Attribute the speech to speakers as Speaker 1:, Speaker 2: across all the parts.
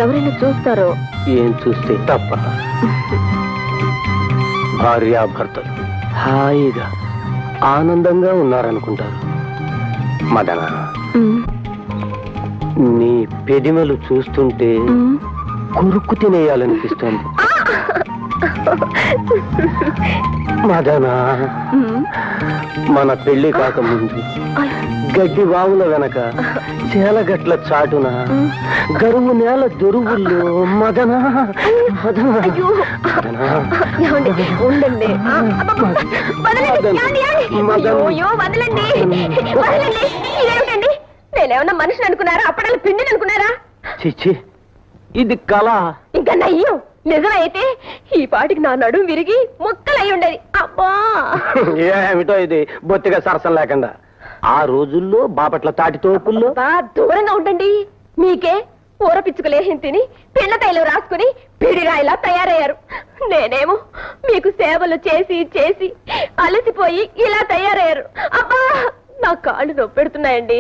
Speaker 1: ఎవరైనా చూస్తారో?
Speaker 2: ఏం చూస్తే తప్ప. భార్యాభర్తలు హాయిగా ఆనందంగా ఉన్నారనుకుంటారు. మదన, నీ పెదిమలు చూస్తుంటే కురుక్కు తినేయాలనిపిస్తోంది. మదన, మన పెళ్లి కాకముందు గడ్డి వావుల వెనక చేలగట్ల చాటున గరువు నేల దొరువుల్లో మదన మదన
Speaker 1: ఉండండి. నేనేమన్నా మనిషిని అనుకున్నారా? అప్పడాలు పిండిని అనుకున్నారా?
Speaker 2: చిచ్చి, ఇది కళ.
Speaker 1: ఇంకా నయ్యం నిజమైతే ఈ పాటికి నా నడుము విరిగి ముక్కలై ఉండేది. అబ్బా,
Speaker 2: ఏమిటో ఇది బొత్తిగా సరసం లేకుండా. ఆ రోజుల్లో బాపట్ల తాటి తోపుల్లో
Speaker 1: దూరంగా ఉండండి. మీకే ఊర పిచ్చుకలేహిం తిని పిల్ల తైలం రాసుకుని పిడిరాయిలా తయారయ్యారు. నేనేమో మీకు సేవలు చేసి చేసి అలసిపోయి ఇలా తయారయ్యారు. అబ్బా, నా కాళ్ళు నొప్పెడుతున్నాయండి.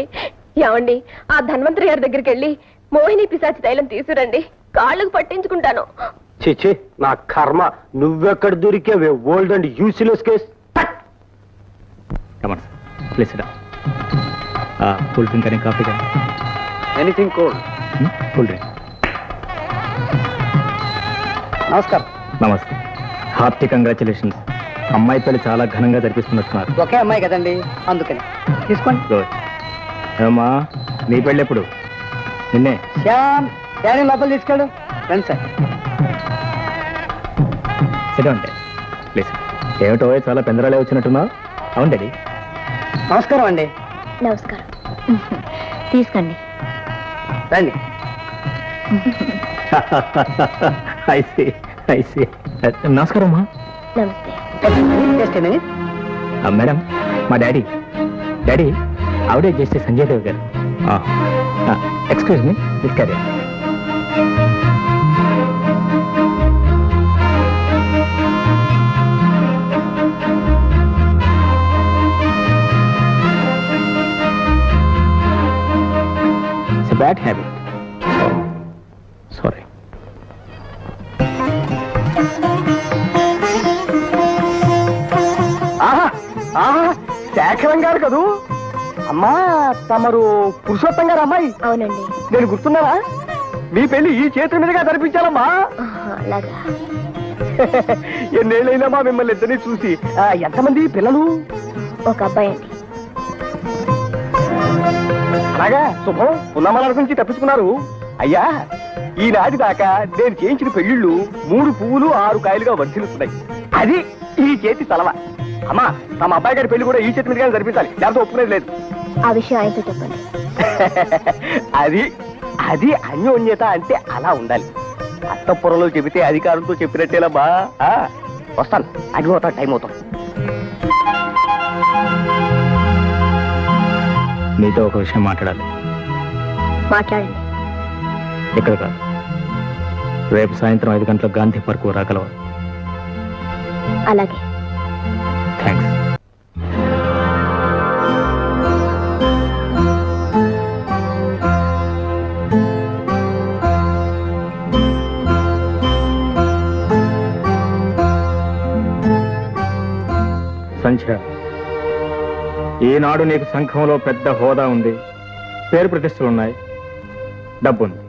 Speaker 1: ఏమండి, ఆ ధన్వంతరి గారి దగ్గరికి వెళ్ళి మోహిని పిశాచి తైలం తీసుకురండి, కాళ్ళకు పట్టించుకుంటాను.
Speaker 2: చిచి, నా కర్మ. నువ్వెక్కడ దొరికేవే old and useless case.
Speaker 3: Cool drink కానీ కాఫీ కానీ?
Speaker 2: Anything cold.
Speaker 3: Cool drink.
Speaker 2: నమస్కారం.
Speaker 3: నమస్కారం. Hearty congratulations. అమ్మాయి పెళ్లి చాలా ఘనంగా జరిపిస్తున్నట్టున్నారు.
Speaker 4: ఒకే అమ్మాయి కదండి, అందుకని తీసుకోండి.
Speaker 3: ఏమా, నీ పెళ్ళి ఎప్పుడు? నిన్నే.
Speaker 4: శ్యామ్, డాడీ లోపల తీసుకెళ్ళు. రండి సార్.
Speaker 3: అంటే ప్లీజ్. ఏమిటో చాలా పెందరాలే వచ్చినట్టున్నావు. అవును డాడీ.
Speaker 4: నమస్కారం అండి.
Speaker 1: నమస్కారం. తీసుకోండి.
Speaker 4: రండి.
Speaker 3: నమస్కారం అమ్మా.
Speaker 1: నమస్తే.
Speaker 3: మేడం, మా డాడీ. డాడీ ఆవిడే చేస్తే సంజయ్ దేవ్ గారు. ఎక్స్క్యూజ్ మీ, తీసుకెళ్ళి. Bad habit. Sorry.
Speaker 2: శేఖరం గారు కదూ? అమ్మా, తమరు పురుషోత్తం గారు అమ్మాయి?
Speaker 1: అవునండి.
Speaker 2: నేను గుర్తున్నారా? మీ పెళ్లి ఈ చేతుల మీదుగా జరిపించాలమ్మా. ఎన్నేళ్ళైనామా మిమ్మల్ని ఇద్దరిని చూసి. ఎంతమంది పిల్లలు?
Speaker 1: ఒక అబ్బాయి అండి.
Speaker 2: అలాగా, శుభం. పున్నమ్మల నుంచి తప్పించుకున్నారు. అయ్యా, ఈనాటి దాకా నేను చేయించిన పెళ్లిళ్ళు 3 పువ్వులు 6 కాయలుగా వర్ధిల్లుతున్నాయి. అది ఈ చేతి తలవ. అమ్మా, తమ అబ్బాయి గారి పెళ్లి కూడా ఈ చేతి మీదుగా జరిపించాలి, లేకపోతే ఒప్పుకునేది లేదు.
Speaker 1: ఆ విషయం ఆయనతో చెప్పండి.
Speaker 2: అది అది అన్యోన్యత అంటే అలా ఉండాలి. అత్తపురంలో చెబితే అధికారులతో చెప్పినట్టేలమ్మా. వస్తాను, అడిగిపోతా, టైం అవుతాం.
Speaker 3: నీతో ఒక విషయం మాట్లాడాలి.
Speaker 1: మాట్లాడండి.
Speaker 3: ఇక్కడ కాదు, రేపు సాయంత్రం 5 గంటలకు గాంధీ పార్కు రాగలవా?
Speaker 1: అలాగే.
Speaker 3: థ్యాంక్స్. సంధ్య, ఈనాడు నీకు సంఘంలో పెద్ద హోదా ఉంది, పేరు ప్రతిష్టలున్నాయి, డబ్బుంది.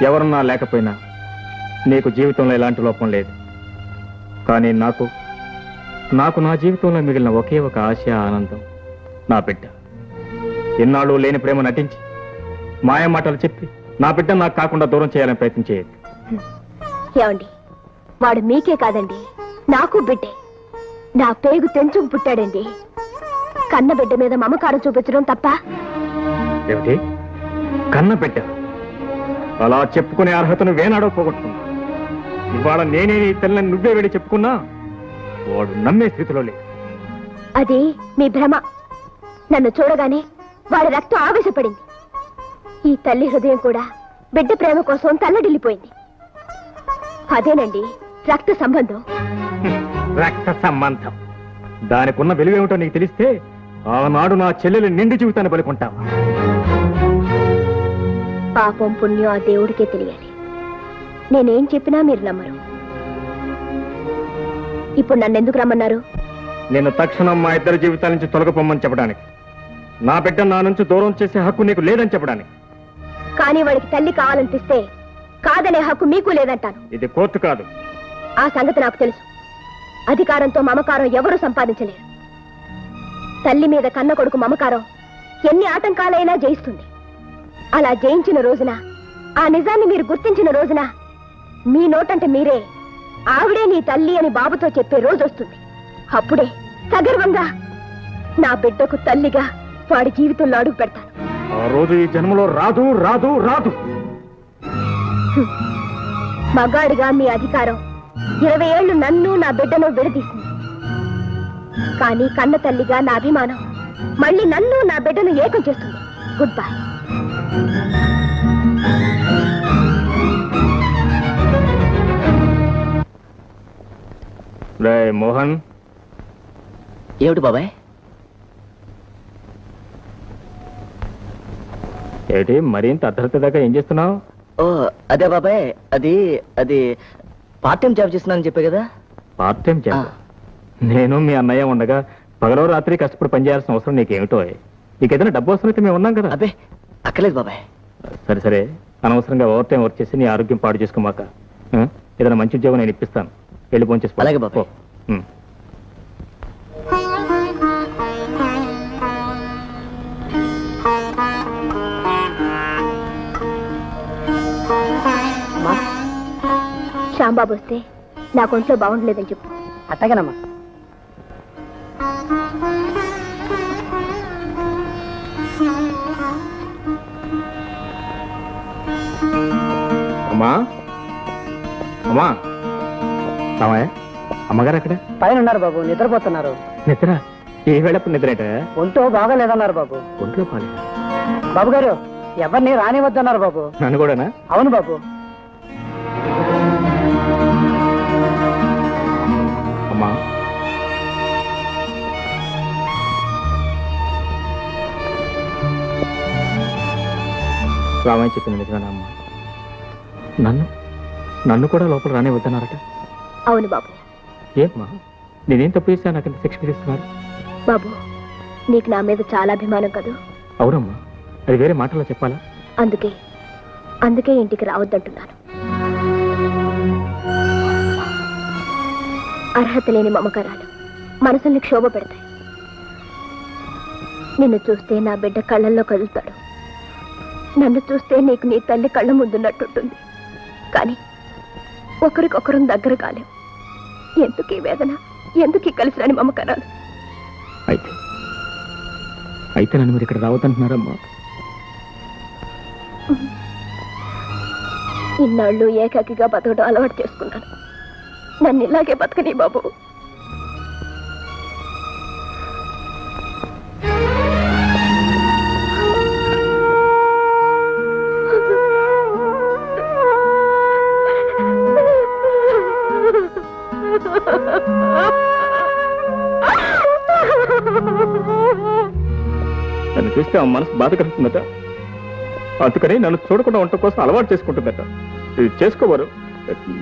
Speaker 3: ఎవరున్నా లేకపోయినా నీకు జీవితంలో ఎలాంటి లోపం లేదు. కానీ నాకు నా జీవితంలో మిగిలిన ఒకే ఒక ఆశ, ఆనందం, నా బిడ్డ. ఇన్నాళ్ళు లేని ప్రేమ నటించి మాయ మాటలు చెప్పి నా బిడ్డ నాకు కాకుండా దూరం చేయాలని ప్రయత్నం చేయదు.
Speaker 1: ఏమండి, వాడు మీకే కాదండి, నాకు బిడ్డే. నా పేగు తెంచుకు పుట్టాడండి. కన్న బిడ్డ మీద మమకారం చూపించడం తప్ప?
Speaker 3: ఏమిటి, కన్న బిడ్డ? అలా చెప్పుకునే అర్హతను వేనాడో పోగొట్టుకున్నా. ఇవాళ నేనే నీ తల్లిని నువ్వే వెళ్ళి చెప్పుకున్నా వాడు నమ్మే స్థితిలో లేదు.
Speaker 1: అది మీ భ్రమ. నన్ను చూడగానే వాడి రక్తం ఆవేశపడింది. ఈ తల్లి హృదయం కూడా బిడ్డ ప్రేమ కోసం తల్లడిల్లిపోయింది. అదేనండి రక్త సంబంధం.
Speaker 3: రక్త సంబంధం దానికున్న విలువేమిటో నీకు తెలిస్తే ఆనాడు నా చెల్లెలు నిండి జీవితాన్ని పలుకుంటావా?
Speaker 1: పాపం పుణ్యం ఆ దేవుడికే తెలియాలి. నేనేం చెప్పినా మీరు నమ్మరు. ఇప్పుడు నన్ను ఎందుకు రమ్మన్నారు?
Speaker 3: నేను తక్షణం మా ఇద్దరి జీవితాల నుంచి తొలగిపోమ్మని చెప్పడానికి. నా బిడ్డ నా నుంచి దూరం చేసే హక్కు నీకు లేదని చెప్పడానికి.
Speaker 1: కానీ వాడికి తల్లి కావాలనిపిస్తే కాదనే హక్కు మీకు లేదంటాను.
Speaker 3: ఇది కోర్టు కాదు.
Speaker 1: ఆ సంగతి నాకు తెలుసు. అధికారంతో మమకారం ఎవరూ సంపాదించలేరు. తల్లి మీద కన్న కొడుకు మమకారం ఎన్ని ఆటంకాలైనా జయిస్తుంది. అలా జయించిన రోజున, ఆ నిజాన్ని మీరు గుర్తించిన రోజున మీ నోటంటే మీరే ఆవిడే నీ తల్లి అని బాబుతో చెప్పే రోజు వస్తుంది. అప్పుడే సగర్వంగా నా బిడ్డకు తల్లిగా వాడి జీవితంలో అడుగు పెడతాను.
Speaker 3: ఆ రోజు ఈ జన్మలో రాదు రాదు రాదు.
Speaker 1: మగాడిగా మీ అధికారం 20 ఏళ్లు నన్ను నా బిడ్డను విడదీసింది. కానీ కన్న తల్లిగా నా అభిమానం మళ్ళీ నన్ను నా బిడ్డను ఏకం చేస్తుంది. Goodbye.
Speaker 3: రే మోహన్.
Speaker 4: ఏమిటి బాబాయ్?
Speaker 3: ఏమిటి మరింత అర్ధరాత్రి దాకా ఏం చేస్తున్నావు?
Speaker 4: ఓ అదే బాబాయ్, అది అది పార్ట్ టైం జాబ్ చేస్తున్నానని చెప్పే కదా.
Speaker 3: Part time job? నేను మీ అన్నయ్య ఉండగా పగలో రాత్రి కష్టపడి పనిచేయాల్సిన అవసరం నీకేమిటో? నీకేదైనా డబ్బు అవసరం అయితే మేము ఉన్నాం కదా.
Speaker 4: అబ్బే అక్కర్లేదు బాబాయ్.
Speaker 3: సరే సరే, అనవసరంగా ఓవర్ టైం వర్క్ చేసి నీ ఆరోగ్యం పాడు చేసుకోమాక. ఏదైనా మంచి ఉద్యోగం నేను ఇప్పిస్తాను. వెళ్ళి ఫోన్ చేసుకో.
Speaker 4: అలాగే బాబాయ్.
Speaker 1: శ్యాంబాబు వస్తే నా ఒంట్లో బాగుండలేదని చెప్పు.
Speaker 4: అట్టగనమ్మా.
Speaker 3: అమ్మా అమ్మా రామయ్య, అమ్మగారు అక్కడ
Speaker 4: పైన ఉన్నారు బాబు, నిద్రపోతున్నారు.
Speaker 3: నిద్ర? ఏ వేళప్పుడు నిద్రేట?
Speaker 4: ఒంటో బాగాలేదన్నారు బాబు.
Speaker 3: ఒంట్లో పాలి
Speaker 4: బాబు గారు ఎవరిని రానివద్దన్నారు బాబు.
Speaker 3: నన్ను కూడానా?
Speaker 4: అవును బాబు.
Speaker 3: అమ్మా రామయ్య చెప్పింది నిజమేనా అమ్మా? నన్ను కూడా లోపల రానే వద్దన్నారట.
Speaker 1: అవును బాబు.
Speaker 3: ఏమ్మా నేనేం తప్పు చేశా నాకు ఇంత శిక్ష విధిస్తున్నారు?
Speaker 1: బాబు నీకు నా మీద చాలా అభిమానం కదా.
Speaker 3: అవునమ్మా, అది వేరే మాటల్లో చెప్పాలా?
Speaker 1: అందుకే ఇంటికి రావద్దంటున్నాను. అర్హత లేని మమకారాలు మనసుల్ని క్షోభ పెడతాయి. నిన్ను చూస్తే నా బిడ్డ కళ్ళల్లో కదులుతాడు. నన్ను చూస్తే నీకు నీ తల్లి కళ్ళ ముందున్నట్టుంటుంది. కానీ ఒకరికొకరం దగ్గర కాలేం. ఎందుకు ఈ వేదన, ఎందుకు కలిసి రాని మమకారాలు?
Speaker 3: అయితే నన్ను మీరు ఇక్కడ రావద్దంటున్నారమ్మా?
Speaker 1: ఇన్నాళ్ళు ఏకాకిగా బతకడం అలవాటు చేసుకున్నాను. నన్ను ఇలాగే బతకని బాబు.
Speaker 3: నన్ను చూస్తే ఆ మనసు బాధ కలుగుతుందట. అందుకని నన్ను చూడకుండా ఉండటం కోసం అలవాటు చేసుకుంటుందట. చేసుకోవారు,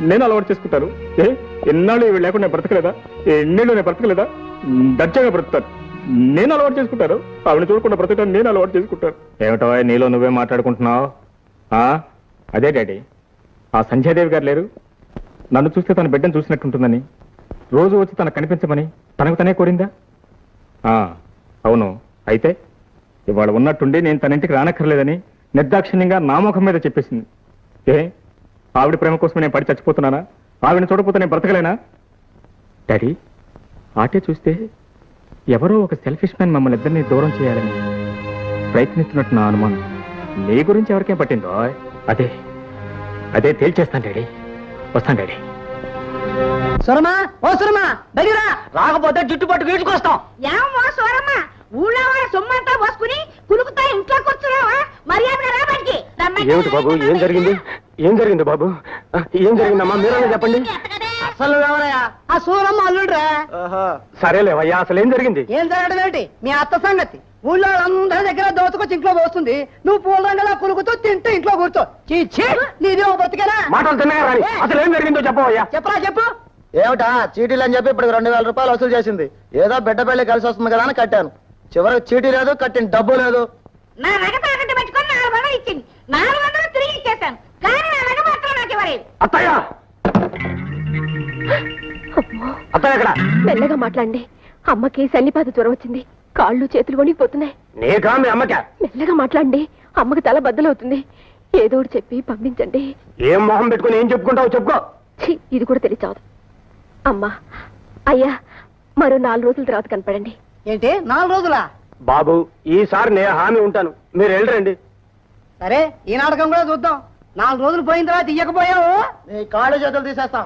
Speaker 3: నేను అలవాటు చేసుకుంటాను. ఎన్నాళ్ళు ఇవి లేకుండా బ్రతకలేదా? ఎన్నేళ్ళు నేను బ్రతకలేదా? దర్జాగా బ్రతుకుతాను. నేను అలవాటు చేసుకుంటాను. ఆవిడ చూడకుండా బ్రతకడం నేను అలవాటు చేసుకుంటాను. ఏమిటో నీలో నువ్వే మాట్లాడుకుంటున్నావు? అదే డాడీ, ఆ సంధ్యాదేవి గారు లేరు, నన్ను చూస్తే తన బిడ్డను చూసినట్టుంటుందని రోజు వచ్చి తనకు కనిపించమని తనకు తనే కోరిందా? అవును. అయితే ఇవాళ ఉన్నట్టుండి నేను తన ఇంటికి రానక్కర్లేదని నిర్దాక్షిణ్యంగా నా ముఖం మీద చెప్పేసింది. ఆవిడ ప్రేమ కోసం నేను పడి చచ్చిపోతున్నానా? ఆవిడని చూడకపోతే నేను బ్రతకలేనా? డాడీ, ఆటే చూస్తే ఎవరో ఒక సెల్ఫిష్ మ్యాన్ మమ్మల్ని ఇద్దరిని దూరం చేయాలని ప్రయత్నిస్తున్నట్టు నా అనుమానం. నీ గురించి ఎవరికేం పట్టిందో అదే తేల్చేస్తాను డాడీ. వస్తాను డాడీ.
Speaker 5: సురమా ఓ సురమా దగ్గర
Speaker 2: రాకపోతే జుట్టు పట్టు వీడ్చుకొస్తాం.
Speaker 1: ఏమో సోరమ్మ, ఊళ్ళో వాళ్ళ సొమ్మంతా పోసుకుని కులుకుతా ఇంట్లో కూర్చున్నావా? మర్యాదగా రా బయటికి.
Speaker 2: ఏమిటి బాబు, ఏం జరిగింది? ఏం జరిగింది బాబు? ఏం జరిగిందమ్మా, మీరన్నా చెప్పండి.
Speaker 5: అసలు ఎవరయ్యా? ఆ సూరమ్మ అల్లుడురా.
Speaker 2: సరేలేవయ్యా, అసలు ఏం జరిగింది?
Speaker 5: ఏం జరగడం ఏంటి? మీ అత్త సంగతి ఊళ్ళో అందరి దగ్గర దోచుకొచ్చి ఇంట్లో పోస్తుంది. నువ్వు పూల రంగలా కులుకుతూ తింటూ ఇంట్లో కూర్చో. చీచీ, నీదే ఓ బతికేనా?
Speaker 2: మాటలు తిన్నగా రాని, అసలు ఏం జరిగిందో చెప్పవయ్యా.
Speaker 5: చెప్పరా చెప్పు.
Speaker 4: ఏమిటా చీటీలు అని చెప్పి ఇప్పుడు 2000 రూపాయలు వసూలు చేసింది. ఏదో బిడ్డ పెళ్లి కలిసి వస్తుంది కదా అని కట్టాను. చివరికి చీటీ లేదు, కట్టిన డబ్బు లేదు.
Speaker 1: నా నగ తాకట్టు పెట్టుకొని 400 ఇచ్చింది. 400 తిరిగి ఇచ్చేసాను, కానీ నా నగ మాత్రం నాకు ఇవ్వలేదు.
Speaker 2: అత్తయ్య, అత్తయ్య ఎక్కడ?
Speaker 1: మెల్లగా మాట్లాడండి. అమ్మకి సన్నిపాత జ్వరం వచ్చింది, కాళ్ళు చేతులు వణికిపోతున్నాయి.
Speaker 2: నీకా మీ అమ్మకా?
Speaker 1: మెల్లగా మాట్లాడండి, అమ్మకి తల బద్దలవుతుంది. ఏదో ఒకటి చెప్పి పంపించండి.
Speaker 2: ఏం మొహం పెట్టుకుని ఏం చెప్పుకుంటావు చెప్పుకో.
Speaker 1: ఛీ, ఇది కూడా తెలియచావదు. అమ్మా, అయ్యా, మరో 4 రోజుల తర్వాత కనపడండి.
Speaker 5: ఏంటి 4 రోజులా?
Speaker 2: బాబు, ఈసారి నేను హామీ ఉంటాను, మీరు వెళ్ళరండి.
Speaker 5: సరే, ఈ నాటకం కూడా చూద్దాం. 4 రోజులు పోయిన తర్వాత ఇయ్యకపోయావు
Speaker 4: నీ కాళ్ళు చేతులు తీసేస్తాం.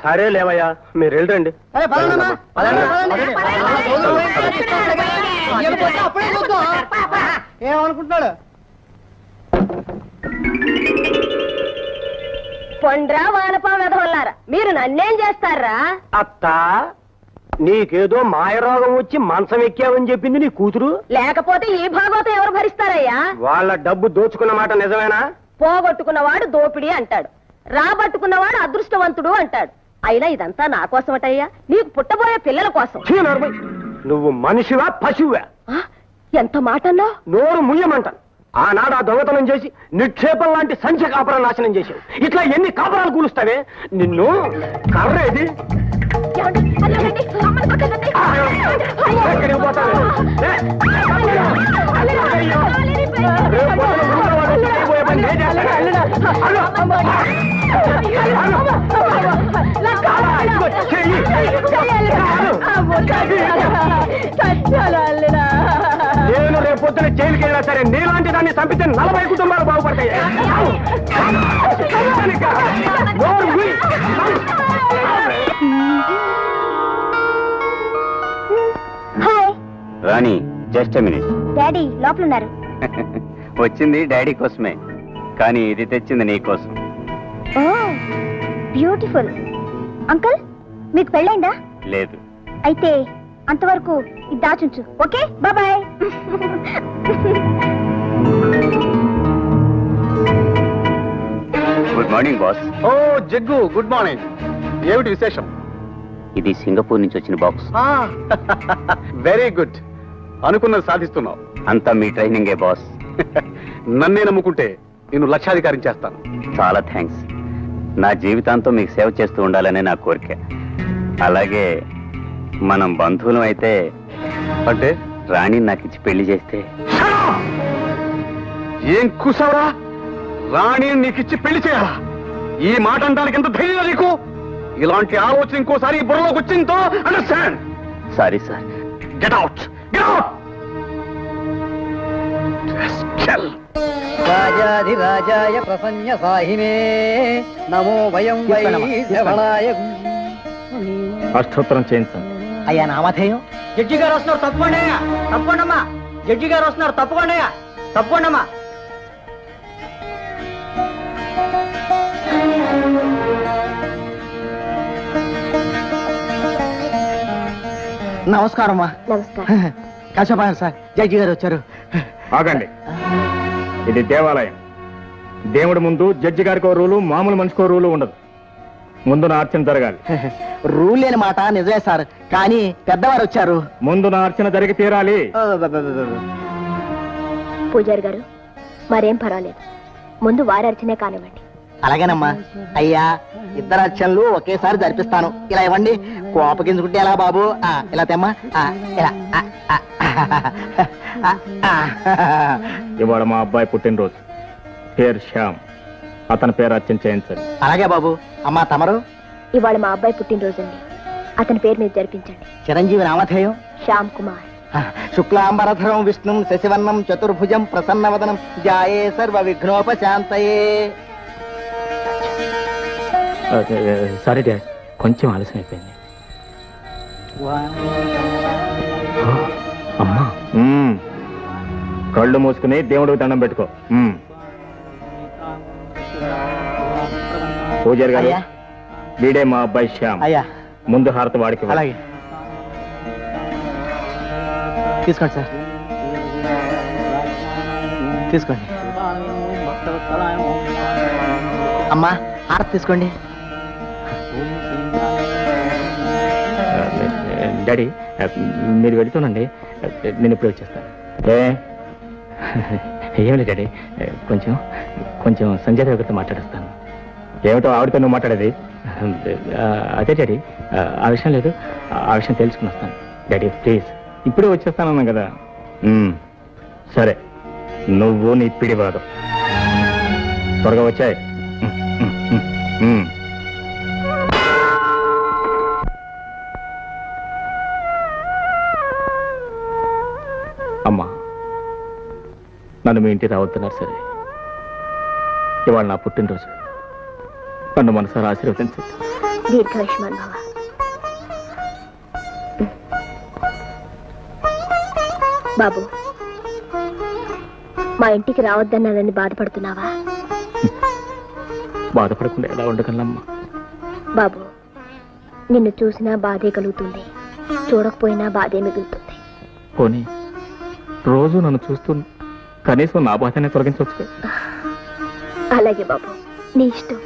Speaker 2: సరే లేవయ్యా, మీరు వెళ్ళరండి.
Speaker 5: సరే పదండమ్మా.
Speaker 4: పదండి.
Speaker 5: పదండి. 4 రోజులు పోయిన తర్వాత ఇస్తాడు కదా. ఇయ్యకపోతే అప్పుడే చూద్దాం. ఏమనుకుంటున్నాడు?
Speaker 1: పొండ్రా వానపా వెధవల్లారా, మీరు నన్నేం చేస్తారా?
Speaker 2: అత్త, నీకేదో మాయరోగం వచ్చి మంచం ఎక్కావని చెప్పింది నీ కూతురు.
Speaker 1: లేకపోతే ఈ భాగవతం ఎవరు భరిస్తారయ్యా?
Speaker 2: వాళ్ళ డబ్బు దోచుకున్న మాట నిజమేనా?
Speaker 1: పోగొట్టుకున్నవాడు దోపిడి అంటాడు, రాబట్టుకున్నవాడు అదృష్టవంతుడు అంటాడు. అయినా ఇదంతా నా కోసమటయ్యా, నీకు పుట్టబోయే పిల్లల కోసం.
Speaker 2: ఛీ, నోరు మూయ్. నువ్వు మనిషివా పశువా?
Speaker 1: ఆ, ఎంత మాటన్నా?
Speaker 2: నోరు ముయ్యమంటాను. ఆనాడు ఆ దొంగతనం చేసి నిక్షేపం లాంటి సంఖ్య కాపురం నాశనం చేశావు. ఇట్లా ఎన్ని కాపురాలు కూలుస్తావే? నిన్ను కర్రేది ఎక్కడికి పోతావే? రేపు పొద్దున ఉన్నవాడు చేయబోయే పని నేను చేస్తాను. నేను రేపు పొద్దున జైలుకి వెళ్ళినా సరే నీలాంటి దాన్ని చంపితే 40 కుటుంబాలు బాగుపడతాయి.
Speaker 6: రాణి, జస్ట్ మినిట్.
Speaker 1: డాడీ లోపల ఉన్నారు.
Speaker 6: వచ్చింది డాడీ కోసమే, కానీ ఇది తెచ్చింది నీ కోసం.
Speaker 1: ఓ బ్యూటిఫుల్. అంకుల్, మీకు పెళ్ళైందా?
Speaker 6: లేదు.
Speaker 1: అయితే అంతవరకు ఇది దాచుంచు. Okay, bye.
Speaker 6: Good morning boss.
Speaker 2: ఓ జగ్గు, గుడ్ మార్నింగ్. ఏమిటి విశేషం?
Speaker 6: ఇది సింగపూర్ నుంచి వచ్చిన బాక్స్.
Speaker 2: Very good. అనుకున్నది సాధిస్తున్నావు.
Speaker 6: అంతా మీ ట్రైనింగే బాస్.
Speaker 2: నన్నే నమ్ముకుంటే నేను లక్షాధికారం చేస్తాను.
Speaker 6: చాలా థ్యాంక్స్. నా జీవితాంతం మీకు సేవ చేస్తూ ఉండాలనే నా కోరిక. అలాగే మనం బంధువులం అయితే,
Speaker 2: అంటే
Speaker 6: రాణి నాకు ఇచ్చి పెళ్లి చేస్తే.
Speaker 2: ఏం కూసావరా? రాణి నీకిచ్చి పెళ్లి చేయాలా? ఈ మాట అనడానికి ఎంత ధైర్యం నీకు? ఇలాంటి ఆలోచన ఇంకోసారి ఈ బుర్రలోకి వచ్చిందో understand.
Speaker 6: Sorry sir.
Speaker 2: Get out, get out.
Speaker 5: రాజాధిరాజాయ ప్రసన్న సాహినే నమో వయం వైద్యవళాయ.
Speaker 3: అష్టోత్తరం చేయించండి.
Speaker 5: అయ్యా నామధేయం. జడ్జి గారు వస్తున్నారు, తప్పకుండా అయ్యా. తప్పకుండా జడ్జి గారు వస్తున్నారు, తప్పకుండా అయ్యా. తప్పకుండా. నమస్కారమ్మా.
Speaker 1: నమస్కారం.
Speaker 5: కాశపాయన సార్, జడ్జి గారు వచ్చారు.
Speaker 3: ఆగండి, ఇది దేవాలయం. దేవుడి ముందు జడ్జి గారికి ఓ రూలు, మామూలు మనిషికో రూలు ఉండదు. ముందు నా అర్చన జరగాలి.
Speaker 5: రూల్ లేని మాట నిజమే సార్, కానీ పెద్దవారు వచ్చారు.
Speaker 3: ముందు నా అర్చన జరిగి తీరాలి.
Speaker 1: పూజారి గారు, మరేం పర్వాలేదు, ముందు వారి అర్చనే కానివ్వండి.
Speaker 5: అలాగేనమ్మా. అయ్యా, ఇద్దరు అర్చనలు ఒకేసారి జరిపిస్తాను. ఇలా ఇవ్వండి. కోపగించుకుంటే ఎలా బాబు? ఇలా తెమ్మా. ఇలా.
Speaker 3: ఇవాళ మా అబ్బాయి పుట్టినరోజు. పేరు శ్యామ్. అతని పేరు అర్చన చేయించండి.
Speaker 5: అలాగే బాబు. అమ్మా తమరు?
Speaker 1: ఇవాళ మా అబ్బాయి పుట్టినరోజండి, అతని పేరు మీరు జరిపించండి.
Speaker 5: చిరంజీవి నామధేయం?
Speaker 1: శ్యామ్ కుమార్.
Speaker 5: శుక్లాంబరధరం విష్ణుం శశివర్ణం చతుర్భుజం ప్రసన్నవదనం ధ్యాయే సర్వ విఘ్నోపశాంతయే.
Speaker 3: సారీ డాడ్, కొంచెం ఆలస్యం అయిపోయింది. అమ్మా, కళ్ళు మూసుకుని దేవుడికి దండం పెట్టుకో. పూజారి గారు, వీడే మా అబ్బాయి శ్యామ్.
Speaker 4: అయ్యా
Speaker 3: ముందు హారతి వాడికి.
Speaker 4: అలాగే తీసుకోండి సార్, తీసుకోండి. అమ్మా హారతి తీసుకోండి.
Speaker 3: డాడీ, మీరు వెళుతానండి, నేను ఇప్పుడు వచ్చేస్తాను. ఏం లేదు డాడీ, కొంచెం కొంచెం సంజయ్ దగ్గరతో మాట్లాడేస్తాను. ఏమిటో ఆవిడతో నువ్వు మాట్లాడేది? అదే డాడీ, ఆ విషయం లేదు, ఆ విషయం తెలుసుకుని వస్తాను. డాడీ ప్లీజ్, ఇప్పుడే వచ్చేస్తానన్నా కదా. సరే, నువ్వు నీ పిడివాదం త్వరగా వచ్చాయి. అమ్మా, నన్ను మీ ఇంటికి రావద్దన్నారు సరే, ఇవాళ నా పుట్టినరోజు, నన్ను మనసారా ఆశీర్వదించండి.
Speaker 1: దీర్ఘాయుష్మాన్ బావ. బాబు, మా ఇంటికి రావద్దన్నానని బాధపడుతున్నావా?
Speaker 3: బాధపడకుండా ఎలా ఉండగలమ్మా?
Speaker 1: బాబు, నిన్ను చూసినా బాధే కలుగుతుంది, చూడకపోయినా బాధే మిగులుతుంది.
Speaker 3: పోనీ రోజు నన్ను చూస్తూ కనీసం నా బాధనే తొలగించవచ్చు.
Speaker 1: అలాగే బాబు, నీ ఇష్టం.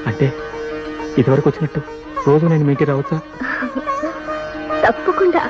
Speaker 3: అంటే ఇదివరకు వచ్చినట్టు రోజు నేను మీ ఇంటికి రావచ్చా?
Speaker 1: తప్పకుండా.